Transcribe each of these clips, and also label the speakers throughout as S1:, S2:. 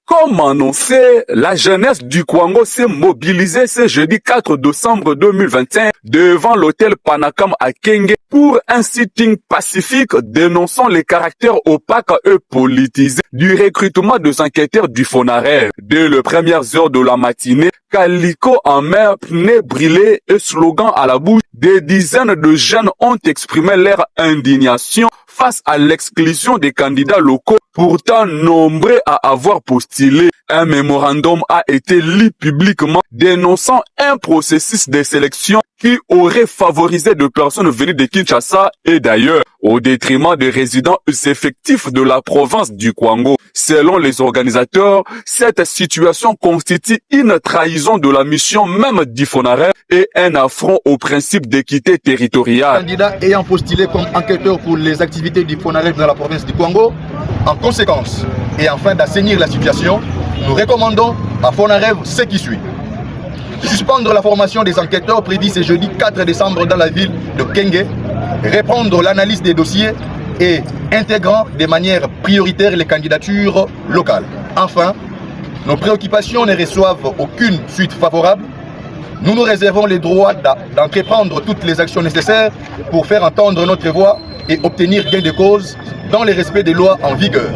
S1: Comme annoncé, la jeunesse du Kwango s'est mobilisée ce jeudi 4 décembre 2021 devant l'hôtel Panakam à Kenge pour un sitting pacifique dénonçant les caractères opaques et politisés du recrutement des enquêteurs du FONARER. Dès les premières heures de la matinée, Calicot en main, pneus brûlés et slogans à la bouche, des dizaines de jeunes ont exprimé leur indignation face à l'exclusion des candidats locaux, pourtant nombreux à avoir postulé. Un mémorandum a été lu publiquement dénonçant un processus de sélection qui aurait favorisé des personnes venues de Kinshasa et d'ailleurs, au détriment des résidents effectifs de la province du Kwango. Selon les organisateurs, cette situation constitue une trahison de la mission même du FONARER et un affront au principe d'équité territoriale.
S2: Candidat ayant postulé comme enquêteur pour les activités du FONARER dans la province du Kwango, en conséquence, et afin d'assainir la situation, nous recommandons à FONARER ce qui suit. Suspendre la formation des enquêteurs prévue ce jeudi 4 décembre dans la ville de Kenge, reprendre l'analyse des dossiers et intégrant de manière prioritaire les candidatures locales. Enfin, nos préoccupations ne reçoivent aucune suite favorable. Nous nous réservons le droit d'entreprendre toutes les actions nécessaires pour faire entendre notre voix et obtenir gain de cause dans le respect des lois en vigueur.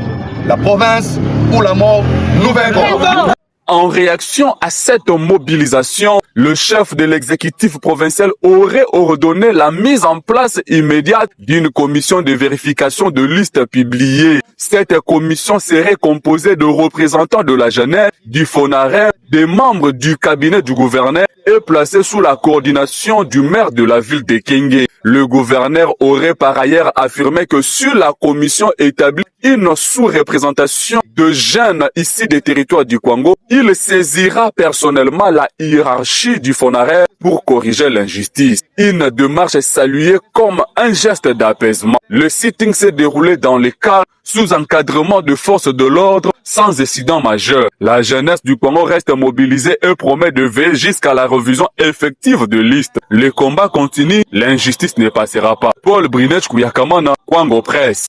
S2: La province ou la mort, nous vaincrons.
S1: En réaction à cette mobilisation, le chef de l'exécutif provincial aurait ordonné la mise en place immédiate d'une commission de vérification de listes publiées. Cette commission serait composée de représentants de la jeunesse, du FONARER, des membres du cabinet du gouverneur et placée sous la coordination du maire de la ville de Kenge. Le gouverneur aurait par ailleurs affirmé que sur la commission établie une sous-représentation de jeunes ici des territoires du Kwango, il saisira personnellement la hiérarchie du FONARER pour corriger l'injustice. Une démarche est saluée comme un geste d'apaisement. Le sitting s'est déroulé dans les cadres sous encadrement de forces de l'ordre sans incident majeur. La jeunesse du Congo reste mobilisée et promet de veiller jusqu'à la révision effective de listes. Le combat continue, l'injustice ne passera pas. Paul Brinech Kouyakamana, Kwango Presse.